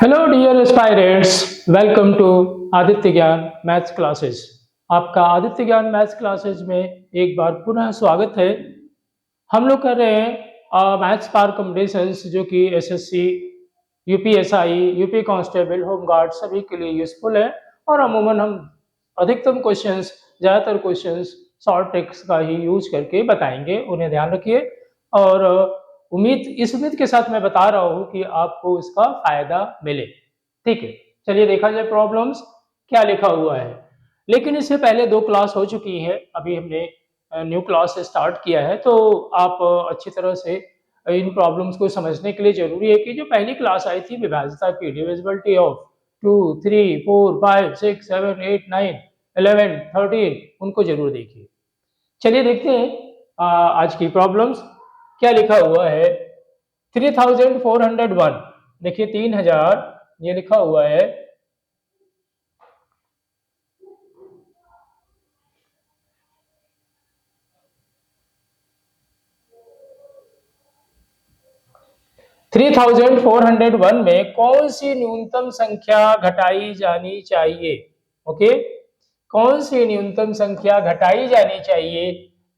Hello dear aspirants, welcome to Aditya Gyan maths classes. आपका Aditya Gyan maths classes में एक बार पुनः स्वागत है। हम लोग कर रहे हैं मैथ्स पार कॉम्पिटिशन्स जो कि SSC, UPSI, UP constable, home guard सभी के लिए यूजफुल है। और अमूमन हम अधिकतम क्वेश्चंस, ज़्यादातर क्वेश्चंस शॉर्ट ट्रिक्स का ही यूज करके बताएंगे, उन्हें ध्यान रखिए। और इस उम्मीद के साथ मैं बता रहा हूँ कि आपको इसका फायदा मिले। ठीक है, चलिए देखा जाए प्रॉब्लम्स क्या लिखा हुआ है। लेकिन इससे पहले दो क्लास हो चुकी है, अभी हमने न्यू क्लास स्टार्ट किया है, तो आप अच्छी तरह से इन प्रॉब्लम्स को समझने के लिए जरूरी है कि जो पहली क्लास आई थी विभाज्यता की, डिविजिबिलिटी ऑफ 2, 3, 4, 5, 6, 7, 8, 9, 11, 13, उनको जरूर देखिए। चलिए देखते हैं आज की प्रॉब्लम्स क्या लिखा हुआ है। 3401, देखिए 3000 ये लिखा हुआ है। थ्री 3401 में कौन सी न्यूनतम संख्या घटाई जानी चाहिए? ओके, कौन सी न्यूनतम संख्या घटाई जानी चाहिए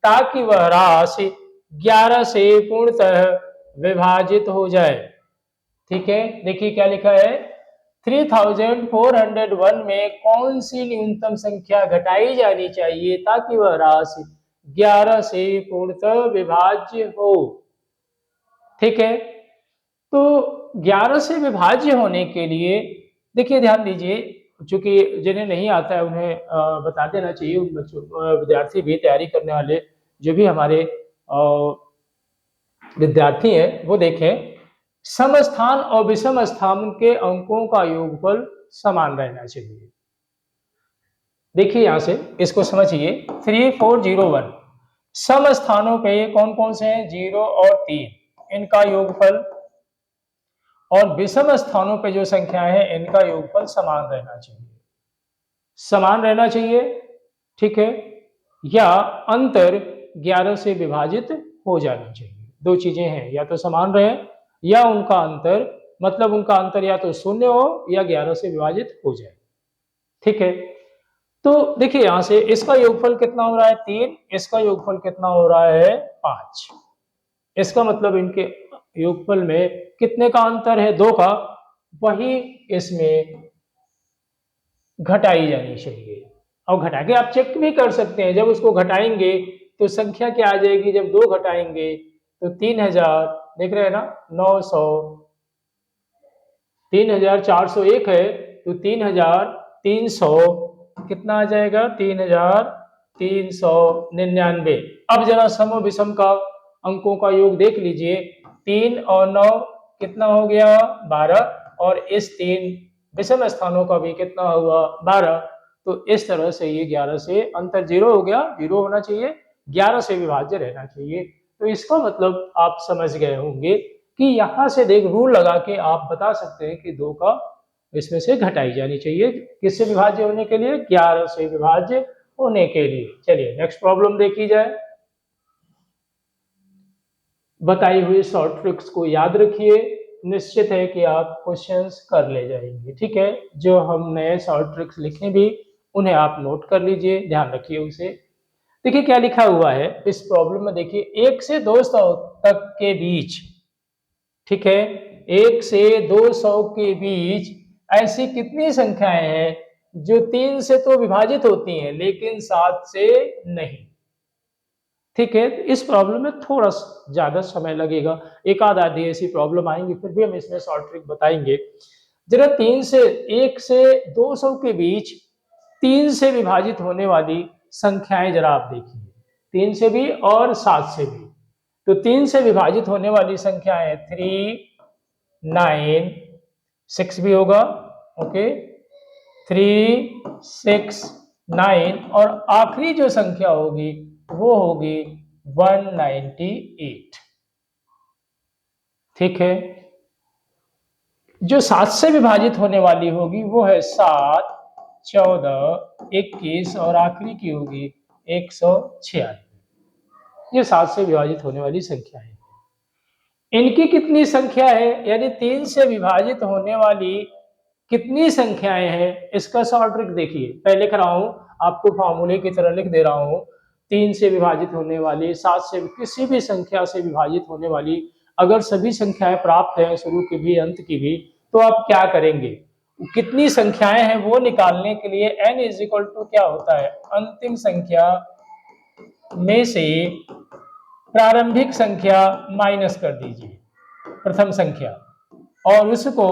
ताकि वह राशि 11 से पूर्णतः विभाजित हो जाए? ठीक है, देखिए क्या लिखा है। 3401 में कौन सी न्यूनतम संख्या घटाई जानी चाहिए ताकि वह राशि 11 से पूर्णतः विभाज्य हो? ठीक है, तो 11 से विभाज्य होने के लिए देखिए ध्यान दीजिए, चूंकि जिन्हें नहीं आता है उन्हें बता देना चाहिए। उन बच्चों विद्यार्थी भी, तैयारी करने वाले जो भी हमारे विद्यार्थी हैं, वो देखें समस्थान और विषम स्थान के अंकों का योगफल समान रहना चाहिए। देखिए यहां से इसको समझिए। 3401 सम स्थानों पे कौन कौन से हैं? 0 और 3, इनका योगफल, और विषम स्थानों पे जो संख्या है इनका योगफल समान रहना चाहिए। समान रहना चाहिए, ठीक है, या अंतर 11 से विभाजित हो जाना चाहिए। दो चीजें हैं, या तो समान रहे या उनका अंतर, मतलब उनका अंतर या तो शून्य हो या 11 से विभाजित हो जाए। ठीक है, तो देखिए यहां से इसका योगफल कितना हो रहा है? 3। इसका योगफल कितना हो रहा है? 5। इसका मतलब इनके योगफल में कितने का अंतर है? 2 का। वही इसमें घटाई जानी चाहिए। और घटा के आप चेक भी कर सकते हैं, जब उसको घटाएंगे तो संख्या क्या आ जाएगी? जब 2 घटाएंगे तो 3000, देख रहे हैं ना, 900, 3401 है तो 3300 कितना आ जाएगा? 3399। अब जरा सम और विषम का अंकों का योग देख लीजिए। 3 और 9 कितना हो गया? 12। और इस 3 विषम स्थानों का भी कितना हुआ? 12। तो इस तरह से ये 11 से अंतर 0 हो गया, 0 होना चाहिए, 11 से विभाज्य रहना चाहिए। तो इसका मतलब आप समझ गए होंगे कि यहां से देख रूल लगा के आप बता सकते हैं कि 2 का इसमें से घटाई जानी चाहिए। किससे विभाज्य होने के लिए? 11 से विभाज्य होने के लिए। चलिए नेक्स्ट प्रॉब्लम देखी जाए। बताई हुई शॉर्ट ट्रिक्स को याद रखिए, निश्चित है कि आप क्वेश्चंस कर ले जाएंगे। ठीक है, जो हम नए शॉर्ट ट्रिक्स लिखे भी उन्हें आप नोट कर लीजिए, ध्यान रखिए उसे। देखिए क्या लिखा हुआ है इस प्रॉब्लम में। देखिए 1 से 200 तक के बीच, ठीक है, 1 से 200 के बीच ऐसी कितनी संख्याएं हैं जो 3 से तो विभाजित होती हैं लेकिन 7 से नहीं? ठीक है, इस प्रॉब्लम में थोड़ा ज्यादा समय लगेगा, एक आध आधी ऐसी प्रॉब्लम आएंगी, फिर भी हम इसमें शॉर्ट ट्रिक बताएंगे। जरा 1 से 200 के बीच 3 से विभाजित होने वाली संख्याएं जरा आप देखिए, 3 से भी और 7 से भी। तो 3 से विभाजित होने वाली संख्या है 3, 9, 6 भी होगा, ओके, 3, 6, 9, और आखिरी जो संख्या होगी वो होगी 198। ठीक है, जो 7 से विभाजित होने वाली होगी वो है 7, 14, 21, और आखिरी की होगी 146। ये 7 से विभाजित होने वाली संख्या है। इनकी कितनी संख्या है? यानी 3 से विभाजित होने वाली कितनी संख्याएं हैं, इसका शॉर्ट ट्रिक देखिए। पहले लिख रहा हूं, आपको फॉर्मूले की तरह लिख दे रहा हूं। 3 से विभाजित होने वाली, 7 से, किसी भी संख्या से विभाजित होने वाली अगर सभी संख्याएं प्राप्त हैं, शुरू की भी अंत की भी, तो आप क्या करेंगे? कितनी संख्याएं हैं वो निकालने के लिए n इज इक्वल टू क्या होता है, अंतिम संख्या में से प्रारंभिक संख्या माइनस कर दीजिए, प्रथम संख्या, और उसको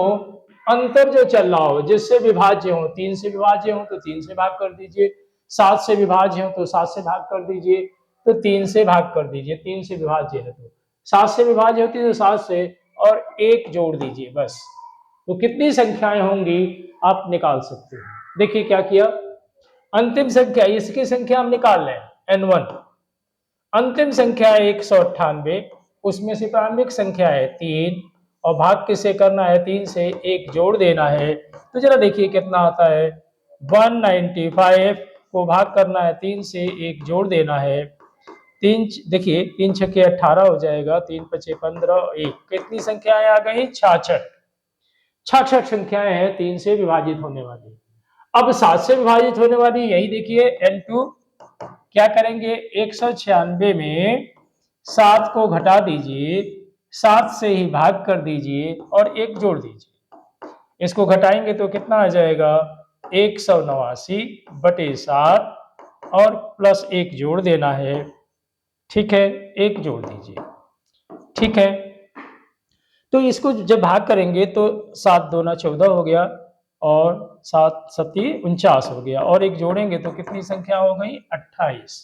अंतर जो चल रहा हो, जिससे विभाज्य हो, 3 से विभाज्य हो तो 3 से भाग कर दीजिए, 7 से विभाज्य हो तो 7 से भाग कर दीजिए, तो 3 से भाग कर दीजिए, 3 से विभाज्य है तो 7 से विभाज्य होती है तो 7 से, और 1 जोड़ दीजिए बस। तो कितनी संख्याएं होंगी आप निकाल सकते हैं। देखिए क्या किया, अंतिम संख्या, इसकी संख्या हम निकाल लें n1, अंतिम संख्या है 198, उसमें से प्रारंभिक संख्या है 3, और भाग किसे करना है, 3 से 1 जोड़ देना है। तो जरा देखिए कितना आता है, 195 को भाग करना है 3 से 1 जोड़ देना है। तीन, देखिए 3 छक्के 18 हो जाएगा, 3 पचे 15, 1, कितनी संख्याएं आ गई, 66। 66 संख्याएं हैं 3 से विभाजित होने वाली। अब 7 से विभाजित होने वाली, यही देखिए n2, क्या करेंगे, 196 में 7 को घटा दीजिए, 7 से ही भाग कर दीजिए और 1 जोड़ दीजिए। इसको घटाएंगे तो कितना आ जाएगा, 189 बटे 7, और प्लस 1 जोड़ देना है। ठीक है, 1 जोड़ दीजिए। ठीक है, तो इसको जब भाग करेंगे तो 7 दूना 14 हो गया, और 7 सती 49 हो गया, और 1 जोड़ेंगे तो कितनी संख्या हो गई, 28।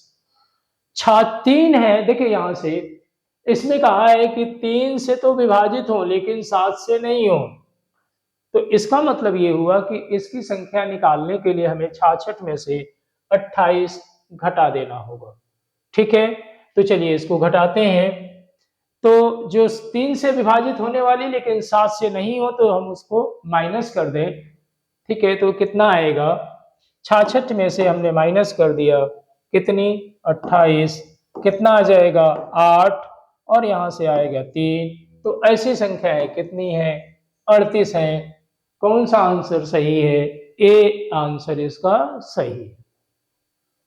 3 है, देखिए यहां से इसमें कहा है कि 3 से तो विभाजित हो लेकिन 7 से नहीं हो, तो इसका मतलब ये हुआ कि इसकी संख्या निकालने के लिए हमें 66 में से 28 घटा देना होगा। ठीक है, तो चलिए इसको घटाते हैं। तो जो 3 से विभाजित होने वाली लेकिन 7 से नहीं हो तो हम उसको माइनस कर दें। ठीक है, तो कितना आएगा, 66 में से हमने माइनस कर दिया, कितनी, 28, कितना आ जाएगा, 8, और यहां से आएगा 3। तो ऐसी संख्या है कितनी है, 38 है। कौन सा आंसर सही है, ए आंसर इसका सही है।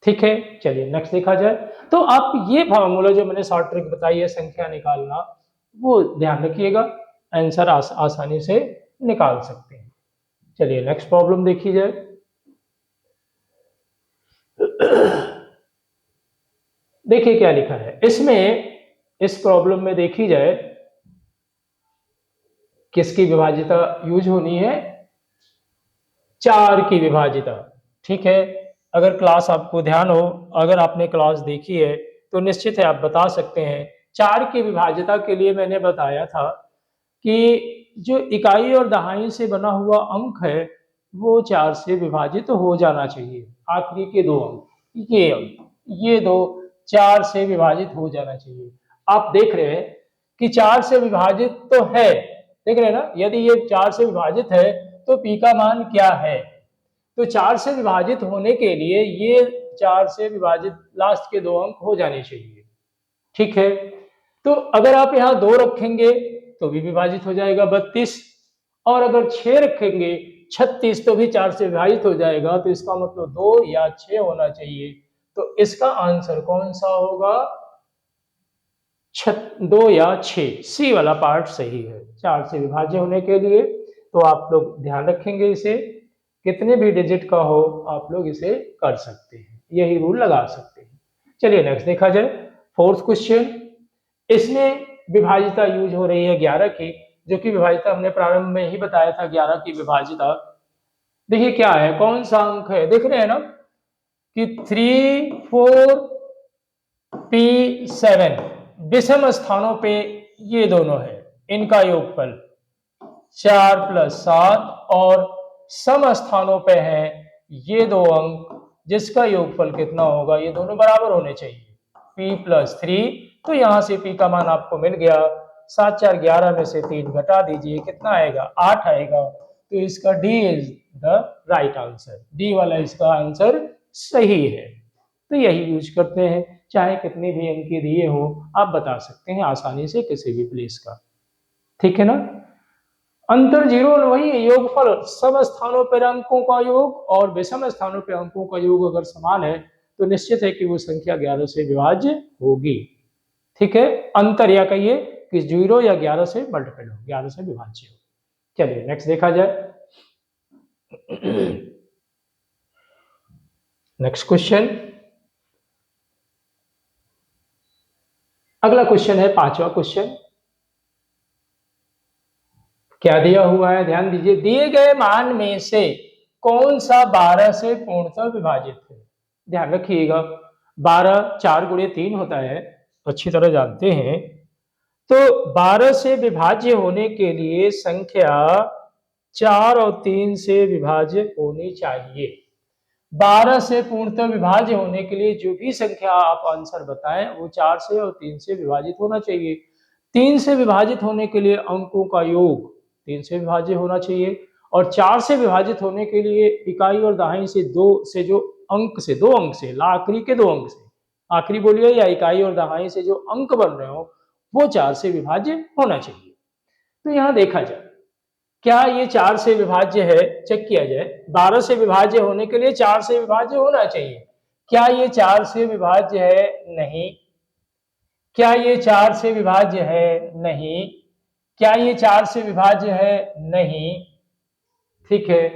ठीक है, चलिए नेक्स्ट देखा जाए। तो आप ये फार्मूला जो मैंने शॉर्ट ट्रिक बताई है संख्या निकालना, वो ध्यान रखिएगा, आंसर आसानी से निकाल सकते हैं। चलिए नेक्स्ट प्रॉब्लम देखी जाए। देखिए क्या लिखा है इसमें, इस प्रॉब्लम में देखी जाए किसकी विभाजिता यूज होनी है, 4 की विभाजिता। ठीक है, अगर क्लास आपको ध्यान हो, अगर आपने क्लास देखी है तो निश्चित है आप बता सकते हैं। 4 की विभाजिता के लिए मैंने बताया था कि जो इकाई और दहाई से बना हुआ अंक है वो 4 से विभाजित हो जाना चाहिए। आखिरी के 2 अंक, ये अंक, ये दो 4 से विभाजित हो जाना चाहिए। आप देख रहे हैं कि 4 से विभाजित तो है, देख रहे हैं ना, यदि ये 4 से विभाजित है तो पी का मान क्या है, तो 4 से विभाजित होने के लिए ये 4 से विभाजित लास्ट के 2 अंक हो जाने चाहिए। ठीक है, तो अगर आप यहाँ 2 रखेंगे तो भी विभाजित हो जाएगा 32, और अगर 6 रखेंगे 36 तो भी 4 से विभाजित हो जाएगा, तो इसका मतलब 2 या 6 होना चाहिए। तो इसका आंसर कौन सा होगा, 2 या 6, सी वाला पार्ट सही है। 4 से विभाज्य होने के लिए तो आप लोग ध्यान रखेंगे, इसे कितने भी डिजिट का हो आप लोग इसे कर सकते हैं, यही रूल लगा सकते हैं। चलिए नेक्स्ट देखा जाए, फोर्थ क्वेश्चन। इसमें विभाजिता यूज हो रही है 11 की, जो कि विभाजिता हमने प्रारंभ में ही बताया था 11 की विभाजिता। देखिए क्या है, कौन सा अंक है, देख रहे हैं ना कि 3, 4, P7 विषम स्थानों पे ये दोनों है, इनका योगफल 4 + 7, और सम स्थानों पे है ये 2 अंक, जिसका योगफल कितना होगा, ये दोनों बराबर होने चाहिए, P+3। तो यहां से P का मान आपको मिल गया, 7 4 11 में से 3 घटा दीजिए, कितना आएगा, 8 आएगा। तो इसका D is the right answer, D वाला इसका आंसर सही है। तो यही यूज करते हैं, चाहे कितने भी अंक दिए हो आप बता सकते हैं आसानी से किसी भी प्लेस का। ठीक है ना, अंतर जीरो वही है, योगफल सम स्थानों पर अंकों का योग और विषम स्थानों पर अंकों का योग अगर समान है तो निश्चित है कि वो संख्या 11 से विभाज्य होगी। ठीक है, अंतर या कहिए कि 0 या 11 से मल्टीपल हो, 11 से विभाज्य हो। चलिए नेक्स्ट देखा जाए। नेक्स्ट क्वेश्चन, अगला क्वेश्चन है 5वां क्वेश्चन। क्या दिया हुआ है, ध्यान दीजिए। दिए गए मान में से कौन सा 12 से पूर्णतः विभाजित है? ध्यान रखिएगा, 12 4 गुणे 3 होता है, अच्छी तरह जानते हैं। तो 12 से विभाज्य होने के लिए संख्या 4 और 3 से विभाज्य होनी चाहिए। 12 से पूर्णतः विभाज्य होने के लिए जो भी संख्या आप आंसर बताएं वो 4 से और 3 से विभाजित होना चाहिए। 3 से विभाजित होने के लिए अंकों का योग 3 से विभाज्य होना चाहिए, और 4 से विभाजित होने के लिए इकाई और दहाई से दो से जो अंक से, दो अंक से, आखिरी के दो अंक से, आखिरी बोलिए या इकाई और दहाई से जो अंक बन रहे हो वो 4 से विभाज्य होना चाहिए। तो यहां देखा जाए क्या ये 4 से विभाज्य है, चेक किया जाए। 12 से विभाज्य होने के लिए 4 से विभाज्य होना चाहिए। क्या ये 4 से विभाज्य है? नहीं। क्या ये 4 से विभाज्य है? नहीं। क्या ये 4 से विभाज्य है? नहीं। ठीक है,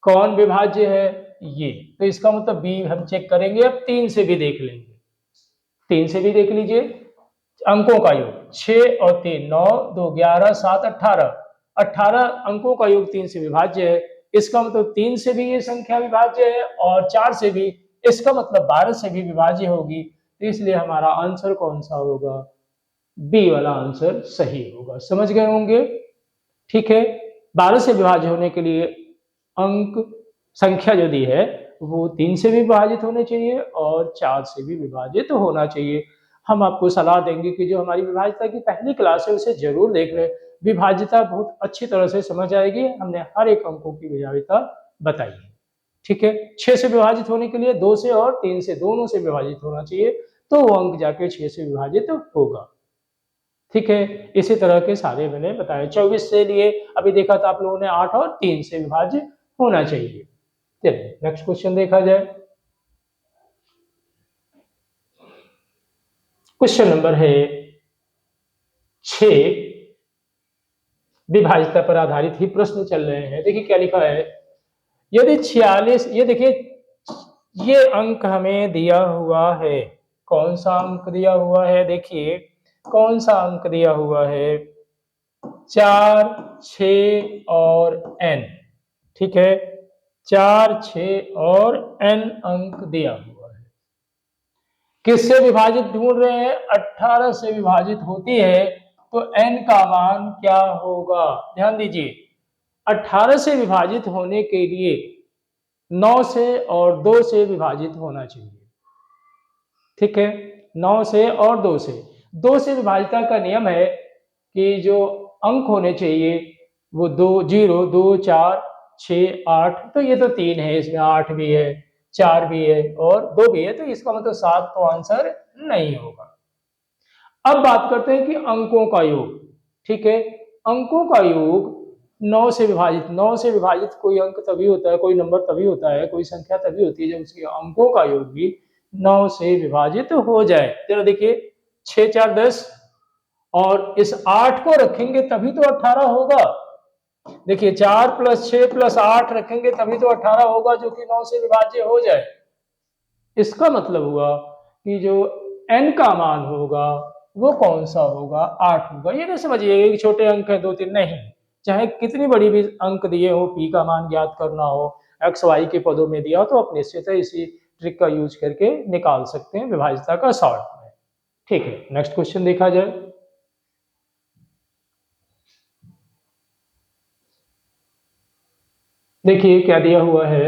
कौन विभाज्य है? ये। तो इसका मतलब बी हम चेक करेंगे। अब 3 से भी देख लेंगे, 3 से भी देख लीजिए। अंकों का योग 6 और 3 9 2 11 7 18, 18 अंकों का योग 3 से विभाज्य है। इसका मतलब 3 से भी ये संख्या विभाज्य है और 4 से भी, इसका मतलब 12 से भी विभाज्य होगी। तो इसलिए हमारा आंसर कौन सा होगा? बी वाला आंसर सही होगा। समझ गए होंगे? ठीक है, 12 से विभाज्य होने के लिए अंक संख्या जो दी है वो 3 से भी विभाजित होने चाहिए और 4 से भी विभाजित होना चाहिए। हम आपको सलाह देंगे कि जो हमारी विभाज्यता की पहली क्लास है उसे जरूर देख लें, विभाज्यता बहुत अच्छी तरह से समझ आएगी। हमने हर एक अंकों की विभाज्यता बताई है। ठीक है, 6 से विभाजित होने के लिए 2 से और 3 से दोनों से विभाजित होना चाहिए, तो वो अंक जाके 6 से विभाजित होगा। ठीक है, इसी तरह के सारे मैंने बताए। 24 से लिए अभी देखा था आप लोगों ने 8 और 3 से विभाज्य होना चाहिए। चलिए नेक्स्ट क्वेश्चन देखा जाए। क्वेश्चन नंबर है 6, विभाज्यता पर आधारित ही प्रश्न चल रहे हैं। देखिए क्या लिखा है, यदि 46, ये देखिए ये अंक हमें दिया हुआ है। कौन सा अंक दिया हुआ है? देखिए कौन सा अंक दिया हुआ है? 4 6 और n। ठीक है, 4 6 और n अंक दिया हुआ है। किससे विभाजित ढूंढ रहे हैं? 18 से विभाजित होती है तो n का मान क्या होगा? ध्यान दीजिए, 18 से विभाजित होने के लिए 9 से और 2 से विभाजित होना चाहिए। ठीक है, 9 से और 2 से, 2 से विभाजिता का नियम है कि जो अंक होने चाहिए वो 2 0 2 4 6 8, तो ये तो 3 है, इसमें 8 भी है, 4 भी है और 2 भी है, तो इसका मतलब 7 तो आंसर नहीं होगा। अब बात करते हैं कि अंकों का योग। ठीक है, अंकों का योग 9 से विभाजित, 9 से विभाजित कोई अंक तभी होता है, कोई नंबर तभी होता है, कोई संख्या तभी होती है जब उसके अंकों का योग भी 9 से विभाजित हो जाए। जरा देखिए 6 4 10 और इस 8 को रखेंगे तभी तो 18 होगा। देखिए 4 + 6 + 8 रखेंगे तभी तो 18 होगा, जो कि 9 से विभाज्य हो जाए। इसका मतलब हुआ कि जो n का मान होगा वो कौन सा होगा? 8 होगा। ये नहीं समझिएगा कि छोटे अंक है 2 3, नहीं, चाहे कितनी बड़ी भी अंक दिए हो, p का मान ज्ञात करना हो, x y के पदों में दिया हो, तो अपने से तो इसी ट्रिक का यूज करके निकाल सकते हैं विभाज्यता का शॉर्ट में। ठीक है, नेक्स्ट क्वेश्चन देखा जाए। देखिए क्या दिया हुआ है,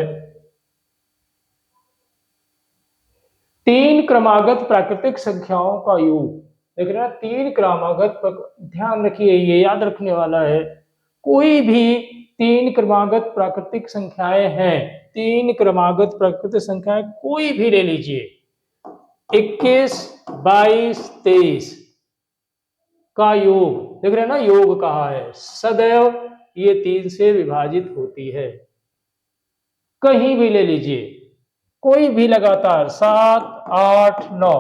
3 क्रमागत प्राकृतिक संख्याओं का योग। देख रहे हैं 3 क्रमागत, ध्यान रखिए ये याद रखने वाला है। कोई भी 3 क्रमागत प्राकृतिक संख्याएं हैं, 3 क्रमागत प्राकृतिक संख्याएं कोई भी ले लीजिए, 21 22 23 का योग, देख रहे हैं ना, योग कहा है, सदैव ये 3 से विभाजित होती है। कहीं भी ले लीजिए, कोई भी लगातार 7, 8, 9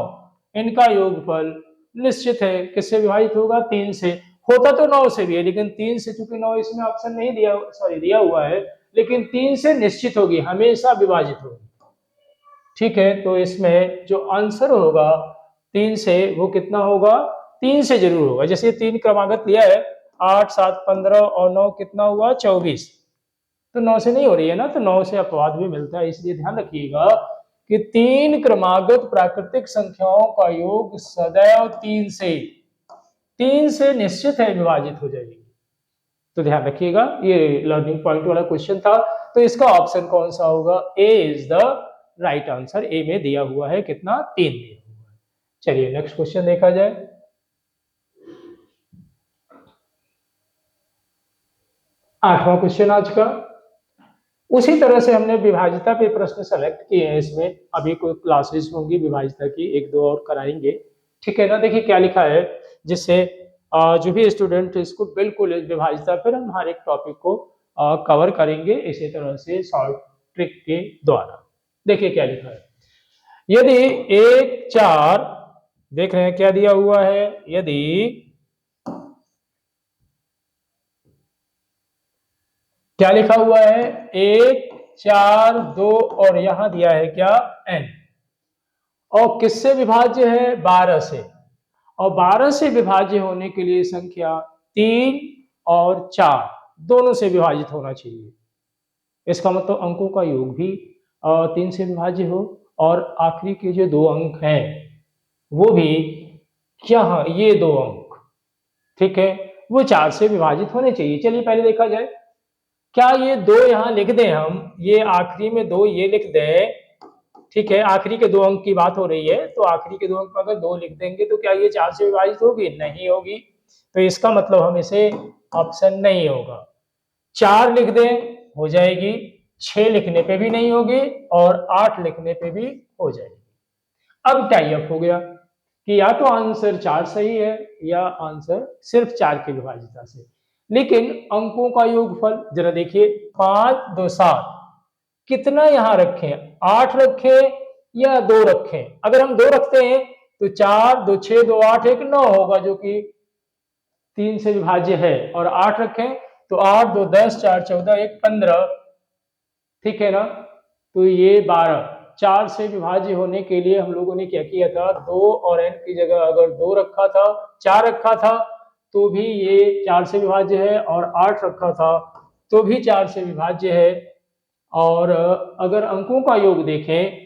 इनका योगफल निश्चित है किससे विभाजित होगा? 3 से। होता तो 9 से भी है, लेकिन 3 से, चूंकि 9 इसमें ऑप्शन नहीं दिया, सॉरी दिया हुआ है, लेकिन 3 से निश्चित होगी, हमेशा विभाजित होगी। ठीक है, तो इसमें जो आंसर होगा 3 से, वो कितना होगा? 3 से जरूर होगा। जैसे 3 क्रमागत लिया है, 8, 7, 15 और 9 कितना हुआ? 24। तो 9 से नहीं हो रही है ना, तो 9 से अपवाद भी मिलता है। इसलिए ध्यान रखिएगा कि 3 क्रमागत प्राकृतिक संख्याओं का योग सदैव 3 से निश्चित है विभाजित हो जाएगी। तो ध्यान रखिएगा, ये लर्निंग पॉइंट वाला क्वेश्चन था। तो इसका ऑप्शन कौन सा होगा? ए इज द राइट आंसर। ए में दिया हुआ है कितना? 3 दिया हुआ है। चलिए नेक्स्ट क्वेश्चन देखा जाए। आठवां क्वेश्चन आज का। उसी तरह से हमने विभाजिता पे प्रश्न सेलेक्ट किए हैं। इसमें अभी कोई क्लासेस होंगी विभाजिता की, 1-2 और कराएंगे। ठीक है ना? देखिए क्या लिखा है, जिससे जो भी स्टूडेंट इसको बिल्कुल विभाजिता पर हम हर एक टॉपिक को कवर करेंगे इसी तरह से शॉर्ट ट्रिक के द्वारा। देखिए क्या लिखा है, यदि 1, 4 देख रहे हैं क्या दिया हुआ है, यदि क्या लिखा हुआ है? 1, 4, 2 और यहां दिया है क्या? n। और किससे विभाज्य है? 12 से। और 12 से विभाज्य होने के लिए संख्या 3 और 4 दोनों से विभाजित होना चाहिए। इसका मतलब अंकों का योग भी 3 से विभाज्य हो, और आखिरी के जो 2 अंक हैं वो भी क्या? ये 2 अंक, ठीक है, वो 4 से विभाजित होने चाहिए। चलिए पहले देखा जाए, क्या ये 2 यहां लिख दें हम, ये आखिरी में 2 ये लिख दें, ठीक है, आखिरी के 2 अंक की बात हो रही है, तो आखिरी के 2 अंक अगर 2 लिख देंगे तो क्या ये 4 से विभाजित होगी? नहीं होगी। तो इसका मतलब हम इसे ऑप्शन नहीं होगा। 4 लिख दें हो जाएगी, 6 लिखने पे भी नहीं होगी, और 8 लिखने पे भी हो जाएगी। अब टाई अप हो गया कि या तो आंसर 4 सही है या आंसर सिर्फ 4 की विभाजिता से। लेकिन अंकों का योगफल जरा देखिए, 5, 2, 7 कितना यहां रखें? 8 रखें या 2 रखें? अगर हम 2 रखते हैं तो 4, 2, 6, 2, 8, 1, 9 होगा, जो कि 3 से विभाज्य है। और 8 रखें तो 8, 2, 10, 4, 14, 1, 15, ठीक है ना? तो ये 12। 4 से विभाज्य होने के लिए हम लोगों ने क्या किया था? 2 और n की जगह अगर 2 रखा था, 4 रखा था तो भी ये 4 से विभाज्य है, और 8 रखा था तो भी 4 से विभाज्य है। और अगर अंकों का योग देखें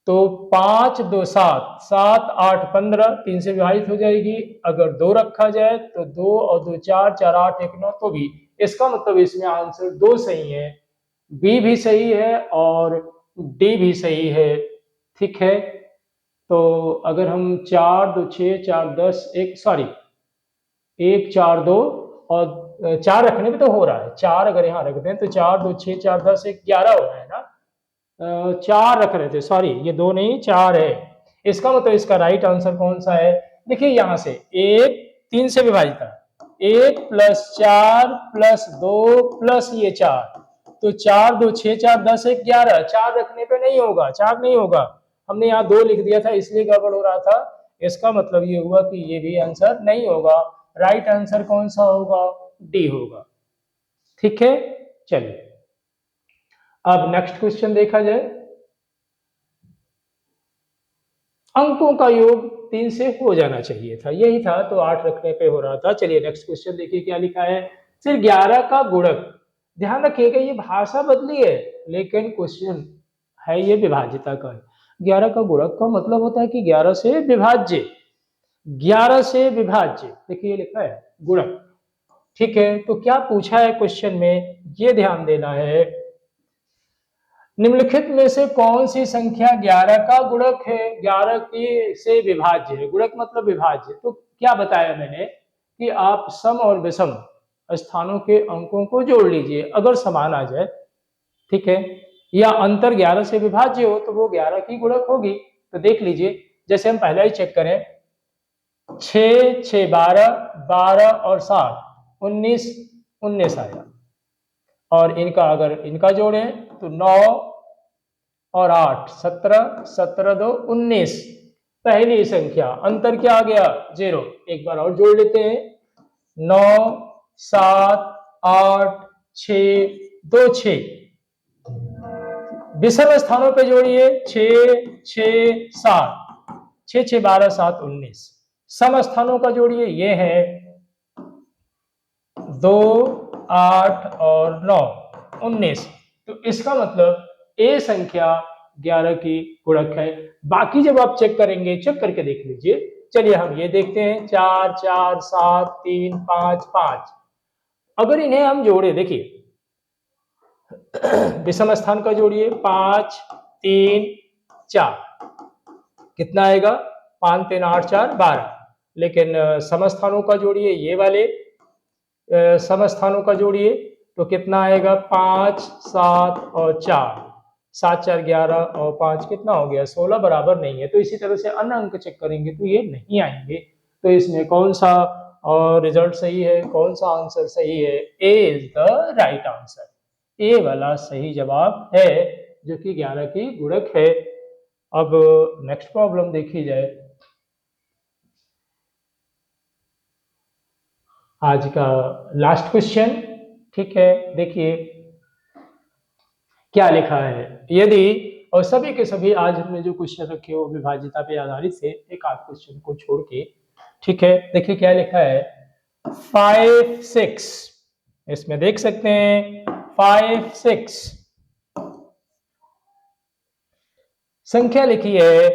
तो 5, 2, 7, 7, 8, 15 3 से विभाजित हो जाएगी। अगर 2 रखा जाए तो 2 और 2, 4, 4, 8, 1, 9, तो भी। इसका मतलब इसमें आंसर 2 सही है, बी भी सही है और डी भी सही है। ठीक है, तो अगर हम 4, 2, 6, 4, 10, 1 सॉरी 1, 4, 2 और 4 रखने पे तो हो रहा है, 4 अगर यहाँ रख दें तो 4, 2, 6, 4, 10, 1, 11 हो रहा है ना। 4 रख रहे थे, सॉरी ये 2 नहीं 4 है। इसका मतलब इसका राइट आंसर कौन सा है? देखिए यहां से 1 3 से विभाजित है, 1 + 4 + 2 + ये 4, तो 4, 2, 6, 4, 10, 1, 11। 4 रखने पे नहीं होगा, 4 नहीं होगा, हमने यहाँ 2 लिख दिया था इसलिए गड़बड़ हो रहा था। इसका मतलब ये हुआ कि ये भी आंसर नहीं होगा। राइट आंसर कौन सा होगा? डी होगा। ठीक है, चलिए अब नेक्स्ट क्वेश्चन देखा जाए। अंकों का योग 3 से हो जाना चाहिए था, यही था, तो 8 रखने पे हो रहा था। चलिए नेक्स्ट क्वेश्चन देखिए क्या लिखा है। फिर 11 का गुणक, ध्यान रखिएगा ये भाषा बदली है लेकिन क्वेश्चन है ये विभाजिता का है। 11 का गुणक का मतलब होता है कि 11 से विभाज्य, 11 से विभाज्य, देखिए ये लिखा है गुणक। ठीक है, तो क्या पूछा है क्वेश्चन में, ये ध्यान देना है। निम्नलिखित में से कौन सी संख्या 11 का गुणक है? 11 की से विभाज्य है, गुणक मतलब विभाज्य। तो क्या बताया मैंने कि आप सम और विषम स्थानों के अंकों को जोड़ लीजिए, अगर समान आ जाए, ठीक है, या अंतर 11 से विभाज्य हो तो वो 11 की गुणक होगी। तो देख लीजिए, जैसे हम पहले ही चेक करें, 6, 6, 12, 12 और 7, 19, 19 आया। और इनका अगर इनका जोड़ें तो 9 और 8 17, 17 2 19। पहली संख्या, अंतर क्या आ गया? 0। एक बार और जोड़ लेते हैं, 9 7 8 6 2 6। विषम स्थानों पे जोड़िए, 6 6 7, 6 6 12 7 19। सम स्थानों का जोड़िए, ये है 2 8 और 9 19। तो इसका मतलब ए संख्या 11 की गुणक है। बाकी जब आप चेक करेंगे, चेक करके देख लीजिए। चलिए हम ये देखते हैं, 4 4 7 3 5 5। अगर इन्हें हम जोड़े, देखिए विषम स्थान का जोड़िए, 5 3 4, कितना आएगा? 5 3 8 4 12। लेकिन समस्थानों का जोड़िए, ये वाले समस्थानों का जोड़िए तो कितना आएगा? 5 7 और 4, 7 4 11 और 5 कितना हो गया? 16, बराबर नहीं है। तो इसी तरह से अन्य अंक चेक करेंगे तो ये नहीं आएंगे। तो इसमें कौन सा और रिजल्ट सही है, कौन सा आंसर सही है? ए इज द राइट आंसर। ए वाला सही जवाब है, जो कि 11 की गुणक है। अब नेक्स्ट प्रॉब्लम देखी जाए, आज का लास्ट क्वेश्चन। ठीक है, देखिए क्या लिखा है। यदि, और सभी के सभी आज हमने जो क्वेश्चन रखे हो विभाज्यता पे आधारित से, एक आध क्वेश्चन को छोड़ के। ठीक है, देखिए क्या लिखा है। 5 6, इसमें देख सकते हैं 5 6 संख्या लिखी है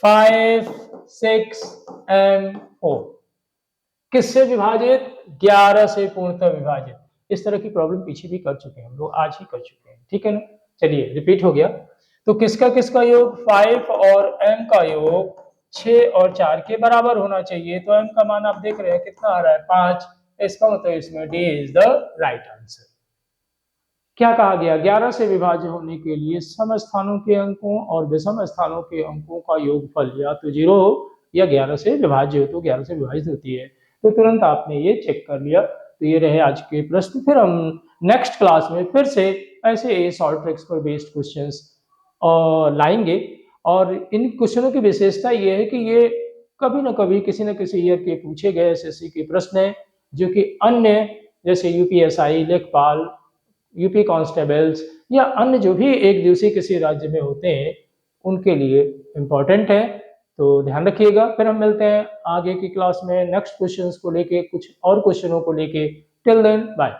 5 6 एंड 4। किससे विभाजित? 11 से पूर्णतः विभाजित। इस तरह की प्रॉब्लम पीछे भी कर चुके हैं हम लोग, आज ही कर चुके हैं। ठीक है ना, चलिए रिपीट हो गया। तो किसका किसका योग? 5 और m का योग 6 और 4 के बराबर होना चाहिए। तो m का मान आप देख रहे हैं कितना आ रहा है? 5। इसका मतलब इसमें D is the right answer. क्या कहा गया? 11 से विभाज्य होने के लिए समस्थानों के अंकों और विषम स्थानों के अंकों का योगफल या तो 0 हो या 11 से विभाज्य हो, तो 11 से विभाजित होती है। तो तुरंत आपने ये चेक कर लिया। तो ये रहे आज के प्रश्न। फिर हम नेक्स्ट क्लास में फिर से ऐसे शॉर्ट ट्रिक्स पर बेस्ड क्वेश्चंस लाएंगे। और इन क्वेश्चनों की विशेषता ये है कि ये कभी ना कभी किसी न किसी ईयर के पूछे गए एसएससी के प्रश्न है, जो कि अन्य जैसे यूपीएसआई, लेखपाल, यूपी कांस्टेबल्स या अन्य जो भी एक दिवसीय किसी राज्य में होते हैं, उनके लिए इम्पोर्टेंट है। तो ध्यान रखिएगा। फिर हम मिलते हैं आगे की क्लास में नेक्स्ट क्वेश्चंस को लेके, कुछ और क्वेश्चनों को लेके। Till then bye.